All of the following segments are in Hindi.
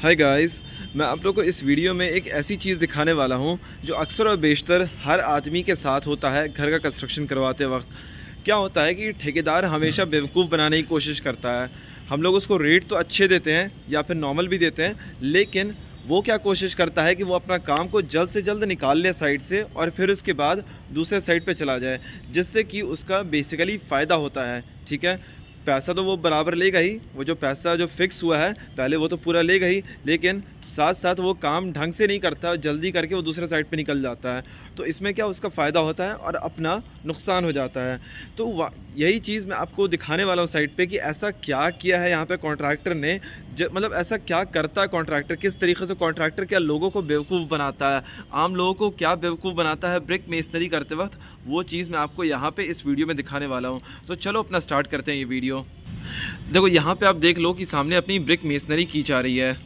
हाय गाइस, मैं आप लोगों को इस वीडियो में एक ऐसी चीज़ दिखाने वाला हूं जो अक्सर और बेशतर हर आदमी के साथ होता है। घर का कंस्ट्रक्शन करवाते वक्त क्या होता है कि ठेकेदार हमेशा बेवकूफ़ बनाने की कोशिश करता है। हम लोग उसको रेट तो अच्छे देते हैं या फिर नॉर्मल भी देते हैं, लेकिन वो क्या कोशिश करता है कि वो अपना काम को जल्द से जल्द निकाल ले साइड से और फिर उसके बाद दूसरे साइड पे चला जाए, जिससे कि उसका बेसिकली फ़ायदा होता है। ठीक है, पैसा तो वो बराबर लेगा ही, वो जो पैसा जो फिक्स हुआ है पहले वो तो पूरा लेगा ही, लेकिन साथ साथ वो काम ढंग से नहीं करता, जल्दी करके वो दूसरे साइड पे निकल जाता है। तो इसमें क्या उसका फ़ायदा होता है और अपना नुकसान हो जाता है। तो यही चीज़ मैं आपको दिखाने वाला हूँ साइड पे कि ऐसा क्या किया है यहाँ पे कॉन्ट्रैक्टर ने, मतलब ऐसा क्या करता है कॉन्ट्रैक्टर, किस तरीके से कॉन्ट्रैक्टर क्या लोगों को बेवकूफ़ बनाता है, आम लोगों को क्या बेवकूफ़ बनाता है ब्रिक मेसनरी करते वक्त, वो चीज़ मैं आपको यहाँ पे इस वीडियो में दिखाने वाला हूँ। तो चलो अपना स्टार्ट करते हैं ये वीडियो। देखो यहाँ पे आप देख लो कि सामने अपनी ब्रिक मेसनरी की जा रही है,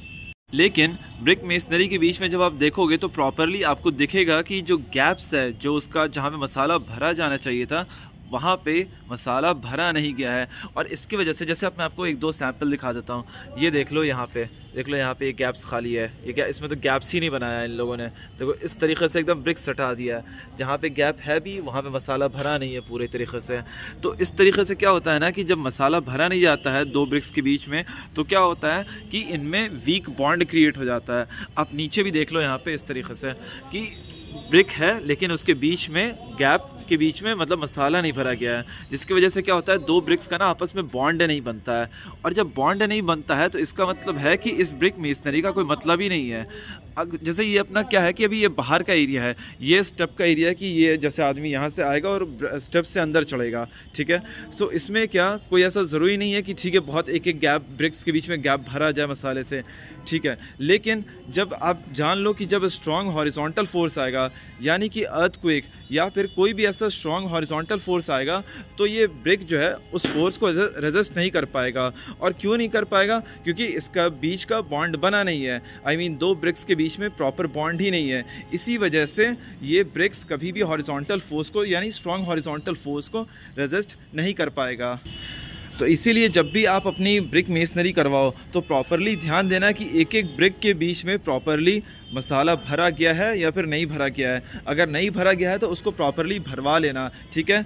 लेकिन ब्रिक मेसनरी के बीच में जब आप देखोगे तो प्रॉपरली आपको दिखेगा कि जो गैप्स है, जो उसका जहाँ पे मसाला भरा जाना चाहिए था वहाँ पे मसाला भरा नहीं गया है। और इसकी वजह से जैसे मैं आपको एक दो सैंपल दिखा देता हूँ। ये देख लो यहाँ पे, देख लो यहाँ पे ये गैप्स खाली है, ये क्या इसमें तो गैप्स ही नहीं बनाया है इन लोगों ने। देखो इस तरीके से एकदम ब्रिक्स हटा दिया है, जहाँ पे गैप है भी वहाँ पे मसाला भरा नहीं है पूरे तरीके से। तो इस तरीके से क्या होता है ना कि जब मसाला भरा नहीं जाता है दो ब्रिक्स के बीच में, तो क्या होता है कि इनमें वीक बॉन्ड क्रिएट हो जाता है। आप नीचे भी देख लो यहाँ पे इस तरीके से कि ब्रिक है लेकिन उसके बीच में गैप के बीच में मतलब मसाला नहीं भरा गया है, जिसकी वजह से क्या होता है दो ब्रिक्स का ना आपस में बॉन्ड नहीं बनता है। और जब बॉन्ड नहीं बनता है तो इसका मतलब है कि इस ब्रिक मेसनरी का कोई मतलब ही नहीं है। जैसे ये अपना क्या है कि अभी ये बाहर का एरिया है, ये स्टेप का एरिया है कि ये जैसे आदमी यहाँ से आएगा और स्टेप से अंदर चढ़ेगा। ठीक है, सो इसमें क्या कोई ऐसा ज़रूरी नहीं है कि ठीक है बहुत एक एक गैप ब्रिक्स के बीच में गैप भरा जाए मसाले से। ठीक है, लेकिन जब आप जान लो कि जब स्ट्रॉन्ग हॉरिजॉन्टल फोर्स आएगा, यानी कि अर्थक्वेक या फिर कोई भी ऐसा स्ट्रॉन्ग हॉरिजॉन्टल फोर्स आएगा, तो ये ब्रिक जो है उस फोर्स को रेजिस्ट नहीं कर पाएगा। और क्यों नहीं कर पाएगा? क्योंकि इसका बीच का बॉन्ड बना नहीं है। आई मीन दो ब्रिक्स के बीच में प्रॉपर बॉन्ड ही नहीं है। इसी वजह से ये ब्रिक्स कभी भी हॉरिजॉन्टल फोर्स को यानी स्ट्रॉन्ग हॉरिजॉन्टल फोर्स को रेजिस्ट नहीं कर पाएगा। तो इसीलिए जब भी आप अपनी ब्रिक मेसनरी करवाओ तो प्रॉपरली ध्यान देना कि एक एक ब्रिक के बीच में प्रॉपरली मसाला भरा गया है या फिर नहीं भरा गया है। अगर नहीं भरा गया है तो उसको प्रॉपरली भरवा लेना। ठीक है,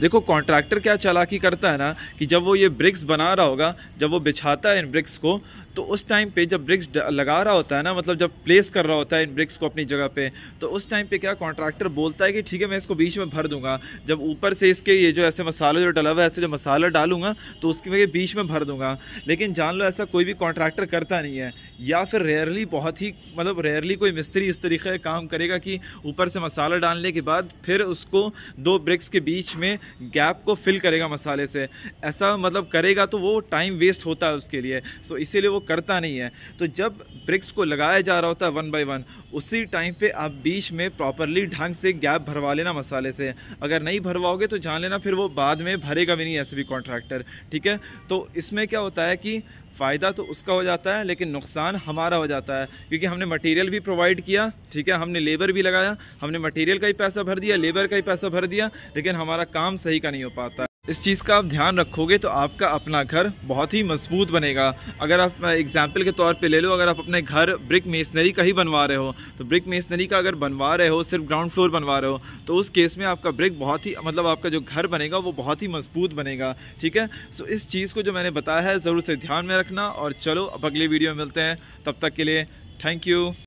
देखो कॉन्ट्रैक्टर क्या चालाकी करता है ना कि जब वो ये ब्रिक्स बना रहा होगा, जब वो बिछाता है इन ब्रिक्स को, तो उस टाइम पे जब ब्रिक्स लगा रहा होता है ना, मतलब जब प्लेस कर रहा होता है इन ब्रिक्स को अपनी जगह पे, तो उस टाइम पे क्या कॉन्ट्रैक्टर बोलता है कि ठीक है मैं इसको बीच में भर दूंगा, जब ऊपर से इसके ये जो ऐसे मसाला जो डला हुआ है ऐसे जो मसाला डालूंगा तो उसके मैं बीच में भर दूंगा। लेकिन जान लो ऐसा कोई भी कॉन्ट्रैक्टर करता नहीं है, या फिर रेयरली, बहुत ही मतलब रेयरली कोई मिस्त्री इस तरीके का काम करेगा कि ऊपर से मसाला डालने के बाद फिर उसको दो ब्रिक्स के बीच में गैप को फिल करेगा मसाले से। ऐसा मतलब करेगा तो वो टाइम वेस्ट होता है उसके लिए, सो इसीलिए वो करता नहीं है। तो जब ब्रिक्स को लगाया जा रहा होता है वन बाय वन, उसी टाइम पे आप बीच में प्रॉपरली ढंग से गैप भरवा लेना मसाले से। अगर नहीं भरवाओगे तो जान लेना फिर वो बाद में भरेगा भी नहीं ऐसे भी कॉन्ट्रैक्टर। ठीक है, तो इसमें क्या होता है कि फ़ायदा तो उसका हो जाता है लेकिन नुकसान हमारा हो जाता है, क्योंकि हमने मटेरियल भी प्रोवाइड किया, ठीक है, हमने लेबर भी लगाया, हमने मटेरियल का ही पैसा भर दिया, लेबर का ही पैसा भर दिया, लेकिन हमारा काम सही का नहीं हो पाता। इस चीज़ का आप ध्यान रखोगे तो आपका अपना घर बहुत ही मजबूत बनेगा। अगर आप एग्जाम्पल के तौर पे ले लो, अगर आप अपने घर ब्रिक मेसनरी का ही बनवा रहे हो, तो ब्रिक मेसनरी का अगर बनवा रहे हो, सिर्फ ग्राउंड फ्लोर बनवा रहे हो, तो उस केस में आपका ब्रिक बहुत ही मतलब आपका जो घर बनेगा वो बहुत ही मजबूत बनेगा। ठीक है, सो इस चीज़ को जो मैंने बताया है ज़रूर से ध्यान में रखना। और चलो अब अगली वीडियो में मिलते हैं, तब तक के लिए थैंक यू।